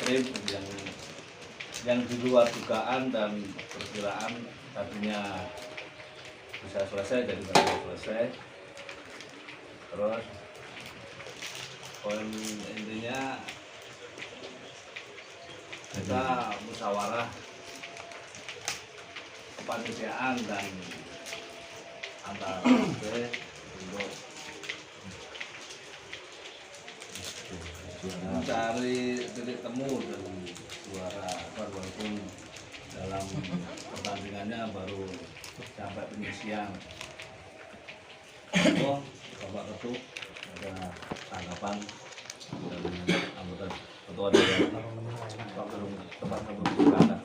tim yang di luar dugaan dan perkiraan tadinya bisa selesai jadi tidak selesai. Terus poin intinya kita musyawarah kepanitiaan dan antar untuk mencari titik temu dari juara, walaupun dalam pertandingannya baru sampai penyisian. Oh, Bapak Ketua ada tanggapan dari anggota ketua DPR tempat kebutuhan.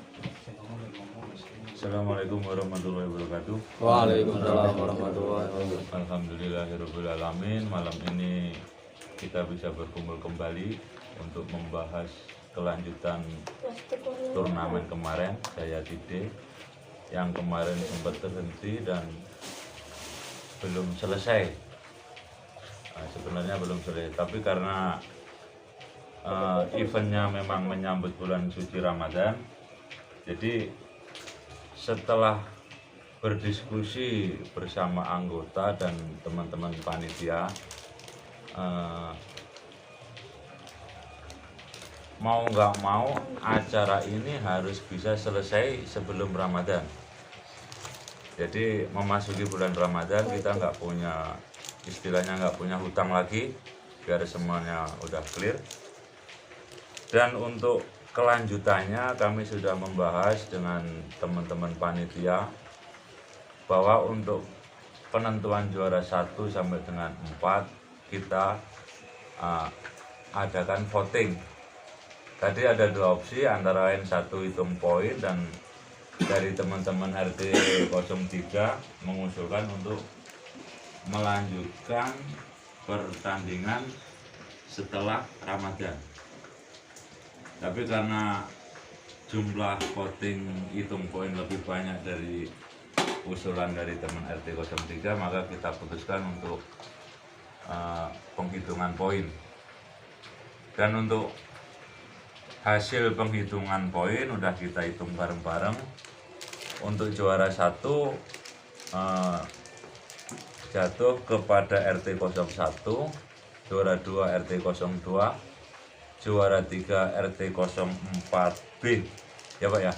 Assalamualaikum warahmatullahi wabarakatuh. Waalaikumsalam warahmatullahi wabarakatuh. Alhamdulillahirabbil alamin. Malam ini kita bisa berkumpul kembali untuk membahas kelanjutan turnamen kemarin Jaya Tide yang kemarin sempat terhenti dan belum selesai. Sebenarnya belum selesai, tapi karena eventnya memang menyambut bulan suci Ramadan, jadi setelah berdiskusi bersama anggota dan teman-teman panitia, mau nggak mau acara ini harus bisa selesai sebelum Ramadan. Jadi memasuki bulan Ramadan kita nggak punya, istilahnya nggak punya hutang lagi, biar semuanya udah clear. Dan untuk kelanjutannya kami sudah membahas dengan teman-teman panitia bahwa untuk penentuan juara 1 sampai dengan 4 kita adakan voting. Tadi ada dua opsi, antara lain satu hitung poin, dan dari teman-teman RT 03 mengusulkan untuk melanjutkan pertandingan setelah Ramadan. Tapi karena jumlah voting hitung poin lebih banyak dari usulan dari teman RT 03, maka kita putuskan untuk penghitungan poin. Dan untuk hasil penghitungan poin udah kita hitung bareng-bareng. Untuk juara 1 jatuh kepada RT 01, juara 2 RT 02, juara 3 RT 04B, ya Pak ya?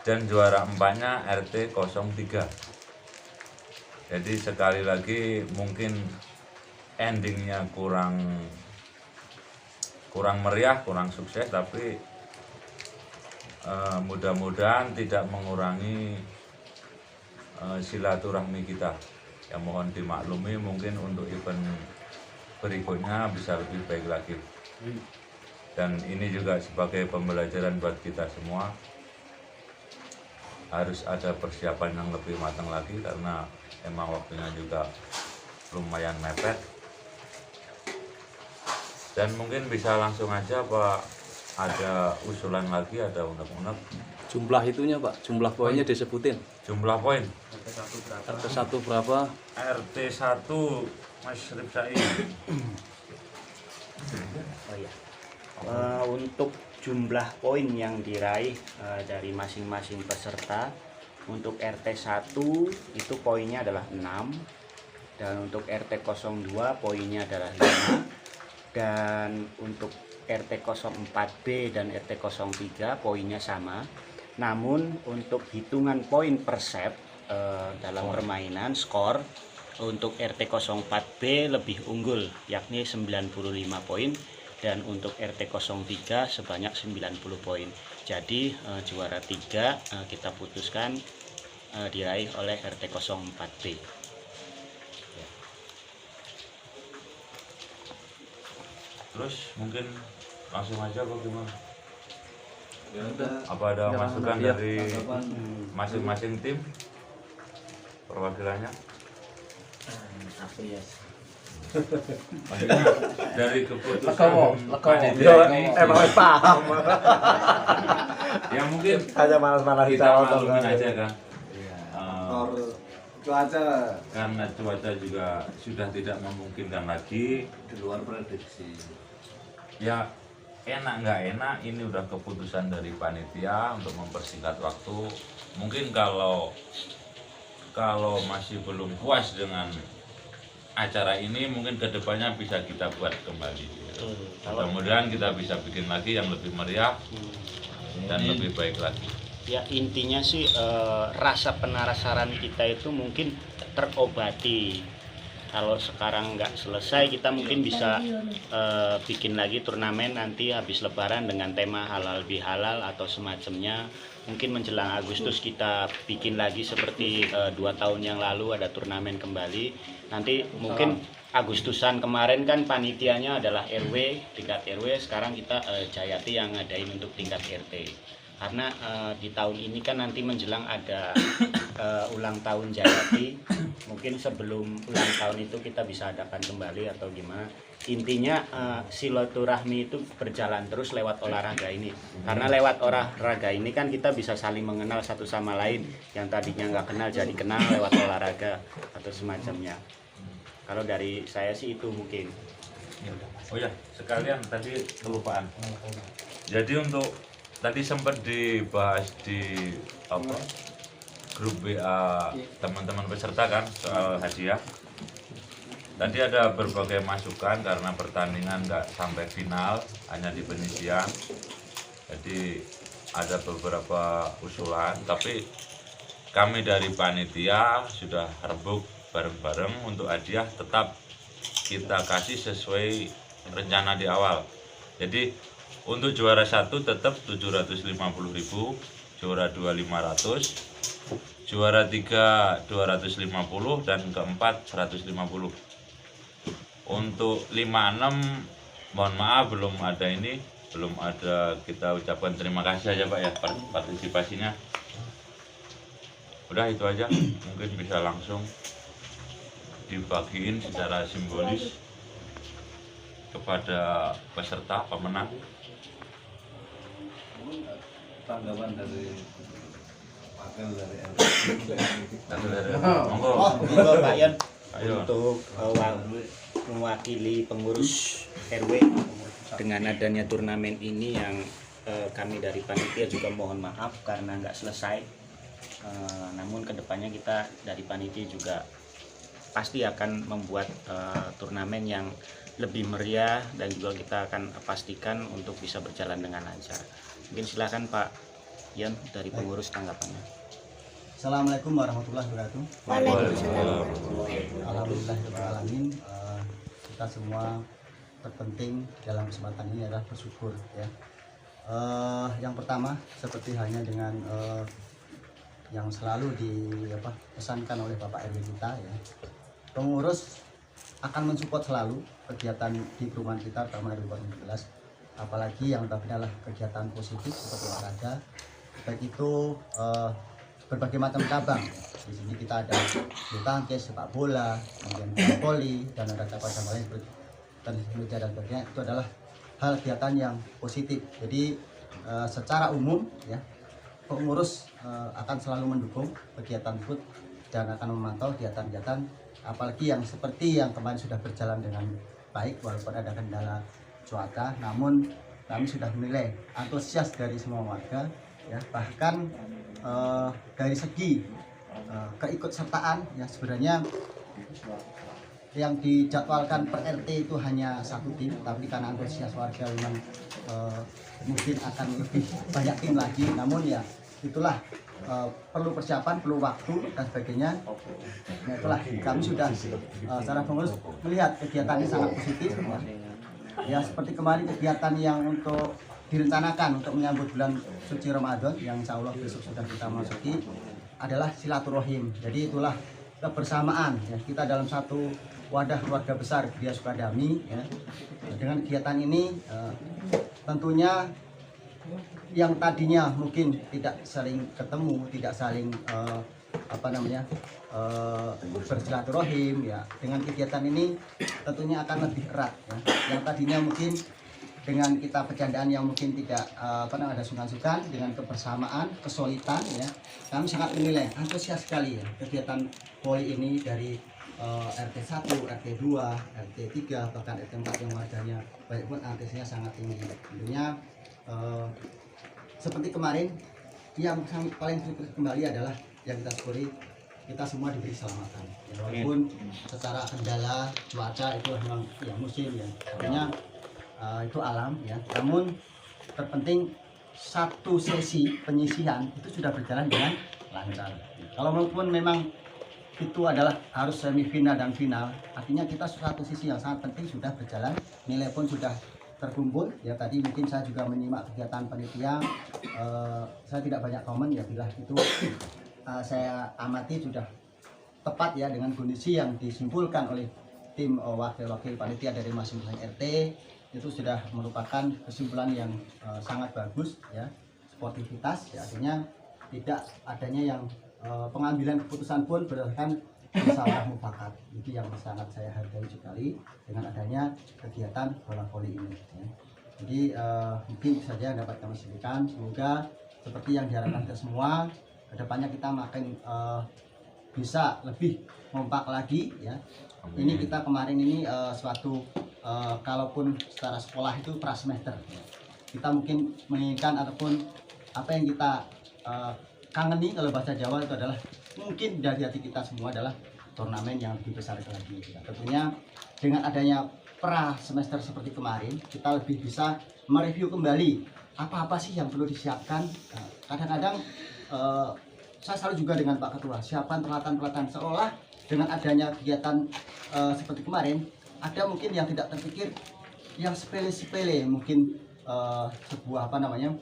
Dan juara 4-nya RT 03. Jadi sekali lagi mungkin endingnya kurang meriah, kurang sukses, tapi mudah-mudahan tidak mengurangi silaturahmi kita. Ya mohon dimaklumi, mungkin untuk event berikutnya bisa lebih baik lagi. Dan ini juga sebagai pembelajaran buat kita semua, harus ada persiapan yang lebih matang lagi karena emang waktunya juga lumayan mepet. Dan mungkin bisa langsung aja Pak, ada usulan lagi, ada unek-unek. Jumlah itunya Pak, jumlah poinnya disebutin. Jumlah poin RT 1 berapa? RT 1 Mas Rifsai. Oh iya. Untuk jumlah poin yang diraih dari masing-masing peserta, untuk RT 1 itu poinnya adalah 6, dan untuk RT 02 poinnya adalah 5, dan untuk RT 04B dan RT 03 poinnya sama. Namun untuk hitungan poin per set dalam permainan skor, untuk RT 04B lebih unggul yakni 95 poin, dan untuk RT 03 sebanyak 90 poin. Jadi juara 3 kita putuskan diraih oleh RT 04B. Terus mungkin langsung aja apa gimana? Ya udah, Apa ada Jangan masukan lihat dari tanggapan. masing-masing tim perwakilannya? Maksudnya dari keputusan panitia ini, emang paham. ya mungkin Hanya malas-malas kita maklumin aja kan. Faktor cuaca Karena cuaca juga sudah tidak memungkinkan lagi, di luar prediksi. ya enak nggak enak ini udah keputusan dari panitia untuk mempersingkat waktu. Mungkin kalau masih belum puas dengan acara ini, mungkin kedepannya bisa kita buat kembali. Mudah-mudahan kita bisa bikin lagi yang lebih meriah dan lebih baik lagi. Ya intinya sih rasa penasaran kita itu mungkin terobati. Kalau sekarang nggak selesai, kita mungkin bisa bikin lagi turnamen nanti habis Lebaran dengan tema halal bihalal atau semacamnya. Mungkin menjelang Agustus kita bikin lagi seperti 2 tahun yang lalu ada turnamen kembali. Nanti mungkin Agustusan kemarin kan panitianya adalah RW, tingkat RW. Sekarang kita Jayati yang ngadain untuk tingkat RT. Karena di tahun ini kan nanti menjelang ada ulang tahun Jayati. Mungkin sebelum ulang tahun itu kita bisa adakan kembali atau gimana. Intinya silaturahmi itu berjalan terus lewat olahraga ini. Karena lewat olahraga ini kan kita bisa saling mengenal satu sama lain. Yang tadinya nggak kenal jadi kenal lewat olahraga atau semacamnya. Kalau dari saya sih itu mungkin. Oh ya, sekalian tadi kelupaan. Jadi untuk tadi sempat dibahas di grup WA teman-teman peserta kan soal hadiah. Tadi ada berbagai masukan karena pertandingan nggak sampai final, hanya di penyisian. Jadi ada beberapa usulan, tapi kami dari panitia sudah rembuk bareng-bareng untuk hadiah tetap kita kasih sesuai rencana di awal. Jadi untuk juara 1 tetap 750.000, juara 2 500, juara 3 250 dan keempat 150. Untuk 5-6 mohon maaf belum ada kita ucapkan terima kasih aja Pak ya partisipasinya. Udah itu aja, mungkin bisa langsung dibagiin secara simbolis kepada peserta pemenang. Tanggapan dari wakil dari Monggo. Monggo Pak Yon Ayo. untuk mewakili pengurus RW dengan adanya turnamen ini yang kami dari panitia juga mohon maaf karena nggak selesai. Namun kedepannya kita dari panitia juga pasti akan membuat turnamen yang lebih meriah dan juga kita akan pastikan untuk bisa berjalan dengan lancar. Mungkin silakan Pak Yon dari pengurus tanggapannya. Assalamualaikum warahmatullahi wabarakatuh. Waalaikumsalam. Alhamdulillahirrahmanirrahim. Kita semua terpenting dalam kesempatan ini adalah bersyukur ya. Yang pertama seperti halnya dengan yang selalu dipesankan oleh Bapak RW kita ya. Pengurus akan mensupport selalu kegiatan di perumahan kita terutama RW 14. Apalagi yang notabene adalah kegiatan positif seperti olahraga, baik itu berbagai macam cabang. Di sini kita ada bulu tangkis, sepak bola, kemudian voli, dan ada cabang lain seperti tenis meja dan sebagainya. Itu adalah hal kegiatan yang positif. Jadi secara umum ya pengurus akan selalu mendukung kegiatan tersebut dan akan memantau kegiatan-kegiatan, apalagi yang seperti yang kemarin sudah berjalan dengan baik walaupun ada kendala cuaca, namun kami sudah menilai antusias dari semua warga ya, bahkan dari segi keikutsertaan ya sebenarnya yang dijadwalkan per RT itu hanya 1 tim, tapi karena antusias warga memang mungkin akan lebih banyak tim lagi, namun ya itulah perlu persiapan, perlu waktu dan sebagainya. Nah, itulah kami sudah secara pengurus melihat kegiatannya sangat positif ya seperti kemarin kegiatan yang untuk direncanakan untuk menyambut bulan suci Ramadan yang insya Allah besok sudah kita masuki adalah silaturahim. Jadi itulah kebersamaan ya, kita dalam satu wadah keluarga besar Gria Sukadami ya. Dengan kegiatan ini tentunya yang tadinya mungkin tidak saling ketemu, tidak saling bersilaturahim ya, dengan kegiatan ini tentunya akan lebih erat ya. Yang tadinya mungkin dengan kita bercandaan yang mungkin tidak ada sungkan-sungkan, dengan kebersamaan, kesulitan ya, kami sangat menilai antusias sekali ya kegiatan voli ini dari RT 1, RT 2, RT 3, bahkan RT 4 yang warganya baik pun antusiasnya sangat tinggi. Tentunya seperti kemarin yang paling terkait kembali adalah yang kita syukuri, kita semua diberi keselamatan ya, walaupun secara kendala cuaca itu memang ya musim ya, artinya itu alam ya, namun terpenting satu sesi penyisihan itu sudah berjalan dengan lancar. Kalau maupun memang itu adalah harus semifinal dan final, artinya kita satu sisi yang sangat penting sudah berjalan, nilai pun sudah terkumpul ya. Tadi mungkin saya juga menyimak kegiatan panitia, saya tidak banyak komen ya, bila itu saya amati sudah tepat ya dengan kondisi yang disimpulkan oleh tim wakil-wakil panitia dari masing-masing RT, itu sudah merupakan kesimpulan yang sangat bagus ya, sportivitas ya, artinya tidak adanya yang pengambilan keputusan pun berdasarkan masalah mufakat. Itu yang sangat saya hargai sekali dengan adanya kegiatan bola voli ini ya. Jadi mungkin saja dapat kami sampaikan, semoga seperti yang diharapkan ke semua, kedepannya kita makin bisa lebih kompak lagi ya. Ini kita kemarin ini suatu kalaupun secara sekolah itu prasemester ya, kita mungkin menginginkan ataupun apa yang kita kangeni kalau bahasa Jawa itu adalah mungkin dari hati kita semua adalah turnamen yang lebih besar lagi ya. Tentunya dengan adanya pra semester seperti kemarin, kita lebih bisa mereview kembali apa-apa sih yang perlu disiapkan. Kadang-kadang saya selalu juga dengan Pak Ketua siapkan peralatan-peralatan, seolah dengan adanya kegiatan seperti kemarin ada mungkin yang tidak terpikir, yang sepele-sepele mungkin sebuah apa namanya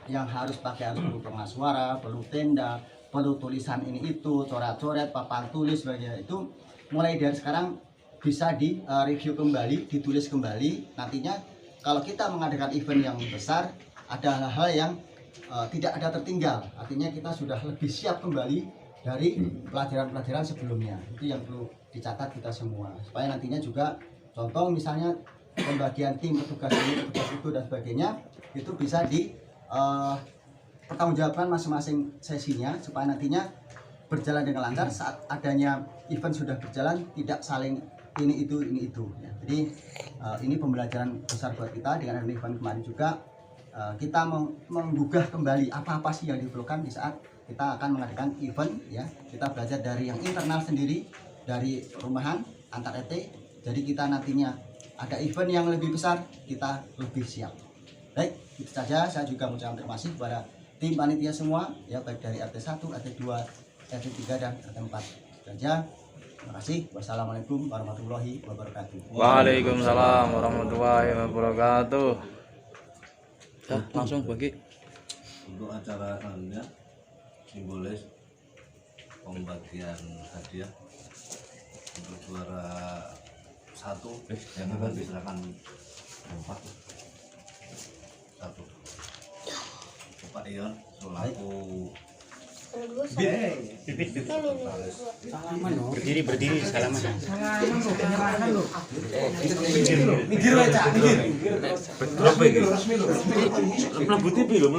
yang harus pakai, harus perlu pengeras suara, perlu tenda, perlu tulisan ini itu, coret-coret, papan tulis sebagainya, itu mulai dari sekarang bisa di review kembali, ditulis kembali. Nantinya kalau kita mengadakan event yang besar, ada hal-hal yang tidak ada tertinggal, artinya kita sudah lebih siap kembali dari pelajaran-pelajaran sebelumnya. Itu yang perlu dicatat kita semua, supaya nantinya juga contoh misalnya pembagian tim, petugas ini, petugas itu dan sebagainya, itu bisa di pertanggungjawabkan masing-masing sesinya, supaya nantinya berjalan dengan lancar. Saat adanya event sudah berjalan, tidak saling ini itu ya. Jadi ini pembelajaran besar buat kita. Dengan event kemarin juga kita menggugah kembali apa-apa sih yang diperlukan di saat kita akan mengadakan event ya. Kita belajar dari yang internal sendiri, dari rumahan antar RT, jadi kita nantinya ada event yang lebih besar, kita lebih siap. Baik, itu saja. Saya juga mengucapkan terima kasih kepada tim panitia semua ya, baik dari RT 1, RT 2, RT 3 dan RT 4 saja. Terima kasih. Wassalamualaikum warahmatullahi wabarakatuh. Waalaikumsalam warahmatullahi wabarakatuh. Ya, langsung bagi. Untuk acara selanjutnya simbolis pembagian hadiah untuk juara 1 yang akan diserahkan 4 1 Pak Ion selaku Berdiri salaman. Mikir aja, mikir. Berapa ini? Melabuti pilu.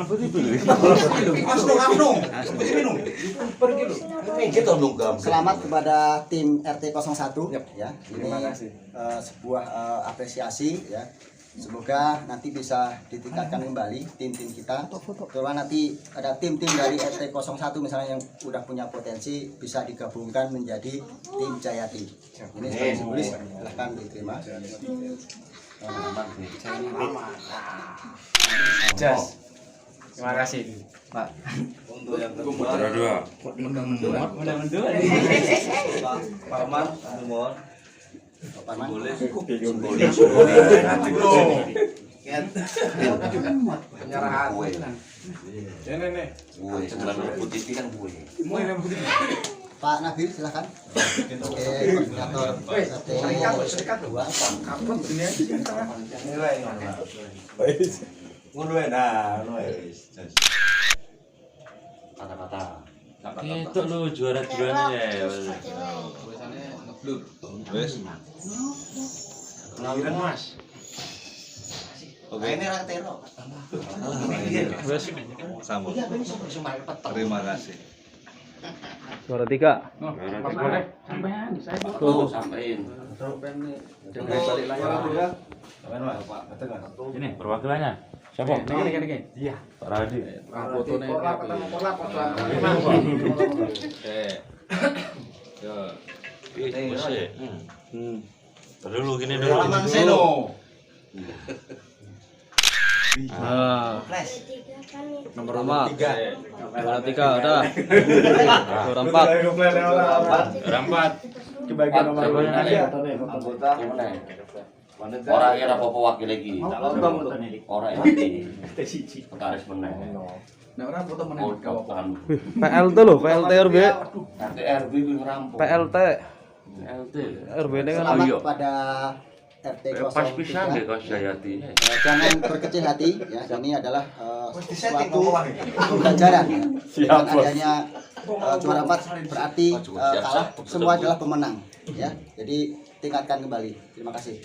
Selamat kepada tim RT 01 ya. Terima kasih. Sebuah apresiasi ya. Semoga nanti bisa ditingkatkan kembali tim-tim kita. Terutama nanti ada tim-tim dari RT 01 misalnya yang udah punya potensi, bisa digabungkan menjadi tim Jayati. Ini sebagai simbolis, silahkan diterima. Jas. Terima kasih. Pak, untuk yang kedua Pak Omar, mohon simbolis penyerahan kue. ini Pak Nabil silahkan. Koordinator serikat loh kapot ini aja Nilai ngono nah, Kata-kata. Itu lu juara-juaranya ya. Wes. Lahiran Mas. Oke. Ini ratero. Sambut. Terima kasih. Juara 3. Tuh, sampein. Ini perwakilannya. Siapa? Iya. Pak Radi. Dulu gini dulu. Nah, nomor 4. Juara 3 udah. Juara 4. Juara 4. Kebagian nomor Anggota. Orang yang apa-apa wakil lagi. Orang yang Pekaris meneh. PLT loh, PLT RB. RB kuwi ngerampung. PLT. LT. RB ini kan Selamat iya. pada RT Pas pisan 03. deh Kos Jayati. Jangan berkecil hati ya. Ini adalah suatu pembelajaran ya. Dengan adanya juara 4 berarti kalah semua adalah pemenang ya. Jadi tingkatkan kembali. Terima kasih.